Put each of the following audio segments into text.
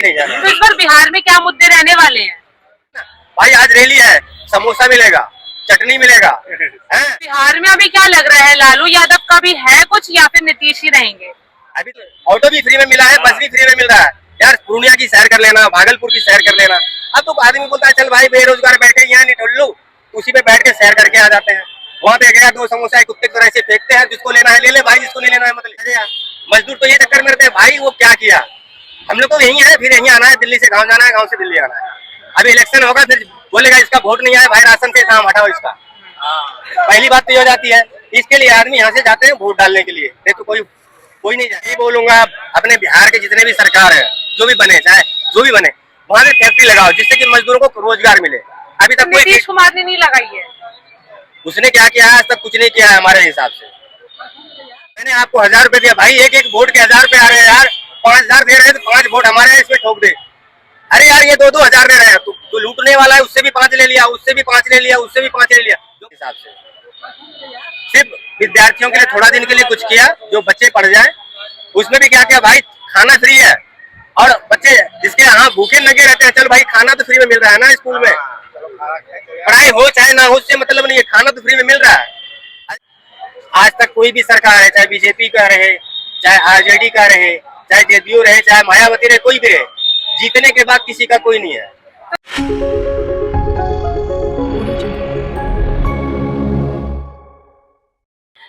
नहीं जाना। तो इस बार बिहार में क्या मुद्दे रहने वाले हैं? भाई आज रैली है, समोसा मिलेगा, चटनी मिलेगा हैं? बिहार में अभी क्या लग रहा है, लालू यादव का भी है कुछ या फिर नीतीश ही रहेंगे? अभी तो ऑटो भी फ्री में मिला है, बस भी फ्री में मिल रहा है यार। पूर्णिया की सैर कर लेना, भागलपुर की सैर कर लेना। अब तो आदमी बोलता है चल भाई बेरोजगार बैठे यहाँ नहीं ढूंढ लो, उसी पे बैठ के सैर करके आ जाते हैं। वहाँ पे गया, दो समोसा कुत्ते की तरह से फेंकते हैं, जिसको लेना है ले ले भाई, जिसको नहीं लेना है मतलब। मजदूर तो ये चक्कर में रहते हैं भाई वो क्या किया, हम लोग तो यही है, फिर यही आना है, दिल्ली से गाँव जाना है, गाँव से दिल्ली आना है। अभी इलेक्शन होगा फिर बोलेगा इसका वोट नहीं आया भाई, राशन से काम हटाओ इसका। पहली बात तो ये हो जाती है, इसके लिए आदमी यहाँ से जाते हैं वोट डालने के लिए, नहीं तो कोई नहीं जाए। बोलूंगा अपने बिहार के जितने भी सरकार है, जो भी बने, चाहे जो भी बने, वहाँ पे फैक्ट्री लगाओ जिससे कि मजदूरों को रोजगार मिले। अभी तक नीतीश कुमार ने नहीं लगाई है। उसने क्या किया, आज तक कुछ नहीं किया है हमारे हिसाब से। मैंने आपको 1000 रुपए दिया भाई, एक वोट के 1000 रुपए आ रहे हैं यार, 5000 दे रहे हैं तो 5 वोट हमारे हैं, इसमें ठोक दे। अरे यार ये 2-2 हजार दे रहे हैं, तो लूटने वाला है, उससे भी 5 ले लिया, उससे भी 5 ले लिया, उससे भी 5 ले लिया। हिसाब से सिर्फ विद्यार्थियों के लिए थोड़ा दिन के लिए कुछ किया, जो बच्चे पढ़ जाए, उसमें भी क्या किया भाई, खाना फ्री है। और बच्चे जिसके यहाँ भूखे लगे रहते हैं, चल भाई खाना तो फ्री में मिल रहा है ना स्कूल में, पढ़ाई हो चाहे ना हो उससे मतलब नहीं है, खाना तो फ्री में मिल रहा है। आज तक कोई भी सरकार है, चाहे बीजेपी का रहे, चाहे आरजेडी का रहे, चाहे जेडीयू रहे, चाहे मायावती रहे, कोई भी रहे, जीतने के बाद किसी का कोई नहीं है।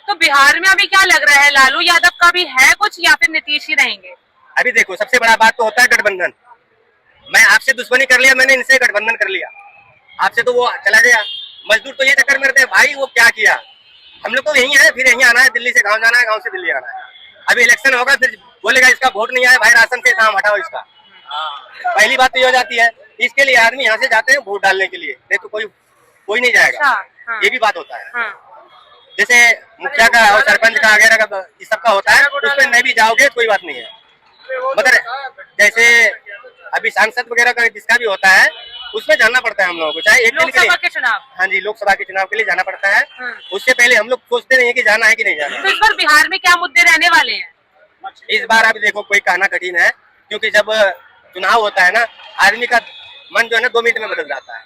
तो बिहार में अभी क्या लग रहा है, लालू यादव का भी है कुछ या फिर नीतीश ही रहेंगे? अभी देखो सबसे बड़ा बात तो होता है गठबंधन। मैं आपसे दुश्मनी कर लिया, मैंने इनसे गठबंधन कर लिया, आपसे तो वो चला गया। मजदूर तो ये चक्कर में रहते हैं भाई वो क्या किया, हम लोग तो यही है, फिर यही आना है, दिल्ली से गाँव जाना है, गाँव से दिल्ली आना है। अभी इलेक्शन होगा फिर बोलेगा इसका वोट नहीं आया भाई, राशन से काम हटाओ इसका। पहली बात तो ये हो जाती है, इसके लिए आदमी यहाँ से जाते हैं वोट डालने के लिए, नहीं तो कोई नहीं जाएगा। हाँ। ये भी बात होता है। हाँ। जैसे मुखिया का और सरपंच का वगैरह का इस सब का होता है, उसमें नहीं भी जाओगे कोई बात नहीं है, मगर जैसे अभी सांसद वगैरह का जिसका भी होता है उसमें जाना पड़ता है हम लोगों को, चाहे एक लोकसभा के चुनाव। हाँ जी, लोकसभा के चुनाव के लिए जाना पड़ता है। हाँ। उससे पहले हम लोग सोचते नहीं है कि जाना है कि नहीं जाना। तो इस बार बिहार में क्या मुद्दे रहने वाले हैं? इस बार अभी देखो कोई कहना कठिन है, क्योंकि जब चुनाव होता है ना, आदमी का मन जो है ना 2 मिनट में बदल जाता है।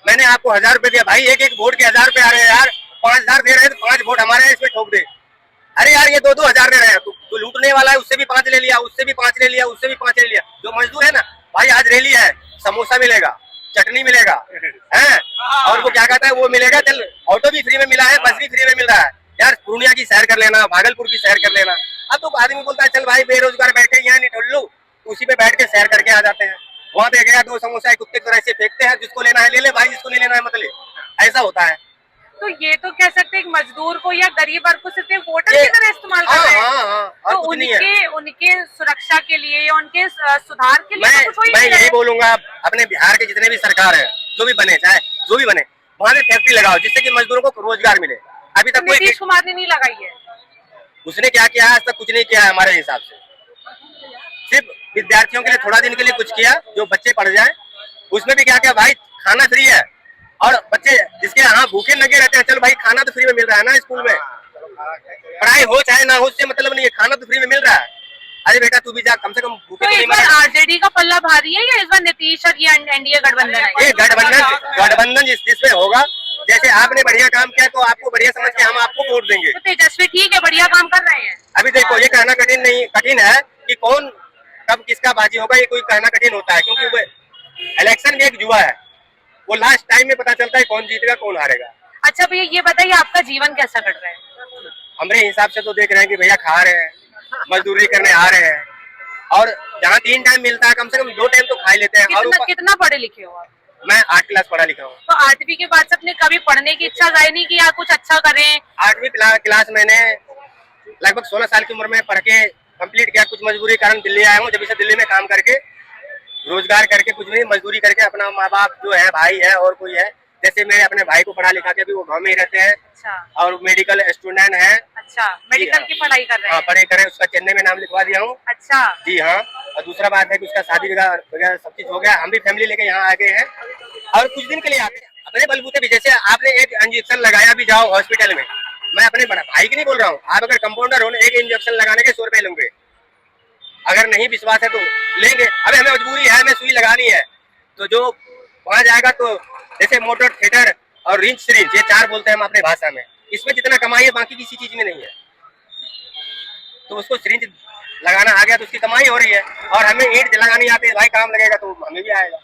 मैंने आपको 1000 रुपए दिया भाई, एक वोट के 1000 रुपए आ रहे हैं यार, 5000 दे रहे हैं तो 5 वोट हमारे हैं, इसमें ठोक दे। अरे यार ये 2-2 हजार दे रहे हैं, तो लूटने वाला है, उससे भी 5 ले लिया, उससे भी 5 ले लिया, उससे भी 5 ले लिया। जो मजदूर है ना भाई, आज रैली है, समोसा मिलेगा, चटनी मिलेगा हैं, और वो क्या कहता है वो मिलेगा, चल ऑटो भी फ्री में मिला है, बस भी फ्री में मिल रहा है यार। पूर्णिया की सैर कर लेना, भागलपुर की सैर कर लेना। अब तो आदमी बोलता है चल भाई बेरोजगार बैठे यहाँ नहीं ढूंढ लो, उसी पे बैठ के सैर करके आ जाते हैं। वहाँ पे गया, 2 समोसा कुत्ते की तरह से फेंकते हैं, जिसको लेना है ले ले भाई, जिसको नहीं लेना है मतलब, ऐसा होता है। तो ये तो कह सकते हैं मजदूर को या गरीब वर्ग को सिर्फ वोटर की तरह इस्तेमाल कर रहे हैं। तो उनके सुरक्षा के लिए या उनके सुधार के लिए मैं यही बोलूंगा अपने बिहार के जितने भी सरकार है, जो भी बने, चाहे जो भी बने, वहाँ पे फैक्ट्री लगाओ जिससे कि मजदूरों को रोजगार मिले। अभी तक नीतीश कुमार ने नहीं लगाई है। उसने क्या किया, आज तक कुछ नहीं किया है हमारे हिसाब से। सिर्फ विद्यार्थियों के लिए थोड़ा दिन के लिए कुछ किया, जो बच्चे पढ़ जाए, उसमें भी क्या किया भाई, खाना फ्री है। और बच्चे जिसके यहाँ भूखे लगे रहते हैं, चल भाई खाना तो फ्री में मिल रहा है ना स्कूल में, पढ़ाई हो चाहे ना हो उससे मतलब नहीं है, खाना तो फ्री में मिल रहा है। अरे बेटा तू भी जा, कम से कम भूखे तो इस बार आरजेडी का पल्ला भारी है या इस बार नीतीश और ये एनडीए गठबंधन है? ये गठबंधन जिसमें होगा, जैसे आपने बढ़िया काम किया तो आपको बढ़िया समझ के हम आपको वोट देंगे। तो तेजस्वी ठीक है, बढ़िया काम कर रहे हैं। अभी देखो ये कहना कठिन है कि कौन कब किसका बाजी होगा, ये कोई कहना कठिन होता है, क्योंकि इलेक्शन भी एक जुआ है, वो लास्ट टाइम में पता चलता है कौन जीतेगा कौन हारेगा। अच्छा भैया ये बताइए आपका जीवन कैसा कट रहा है? हमारे हिसाब से तो देख रहे हैं कि भैया खा रहे हैं, मजदूरी करने आ रहे हैं, और जहाँ 3 टाइम मिलता है कम से कम 2 टाइम तो खा ही लेते हैं। और कितना पढ़े लिखे हो आप? मैं 8 क्लास पढ़ा लिखा हूँ। तो 8वीं के बाद से अपने कभी पढ़ने की इच्छा जाहिर नहीं की या कुछ अच्छा करें? 8वीं क्लास मैंने लगभग 16 साल की उम्र में पढ़ के कंप्लीट किया। कुछ मजबूरी कारण दिल्ली आया हूँ, जब से दिल्ली में काम करके रोजगार करके, कुछ नहीं मजदूरी करके अपना माँ बाप जो है, भाई है और कोई है, जैसे मैं अपने भाई को पढ़ा लिखा के, अभी वो गाँव में ही रहते हैं। अच्छा। और मेडिकल स्टूडेंट है। अच्छा, मेडिकल की पढ़ाई कर रहे हैं? हाँ पढ़ाई करें, उसका चेन्नई में नाम लिखवा दिया हूँ। अच्छा जी हाँ। और दूसरा बात है कि उसका शादी वगैरह सब चीज हो गया, हम भी फैमिली लेके यहाँ आ गए हैं और कुछ दिन के लिए आते हैं अपने बलबूते भी। जैसे आपने एक इंजेक्शन लगाया भी जाओ हॉस्पिटल में, मैं अपने बड़ा भाई की नहीं बोल रहा हूँ, आप अगर कंपाउंडर हो, एक इंजेक्शन लगाने के 100 रुपए लूंगे, अगर नहीं विश्वास है तो लेंगे। अबे हमें मजबूरी है, हमें सुई लगानी है, तो जो वहां जाएगा तो जैसे मोटर थिएटर और रिंच सिरिंज, ये 4 बोलते हैं हम अपने भाषा में, इसमें जितना कमाई है बाकी किसी चीज में नहीं है। तो उसको सिरिंज लगाना आ गया तो उसकी कमाई हो रही है, और हमें ईंट लगानी आती है भाई, काम लगेगा तो हमें भी आएगा।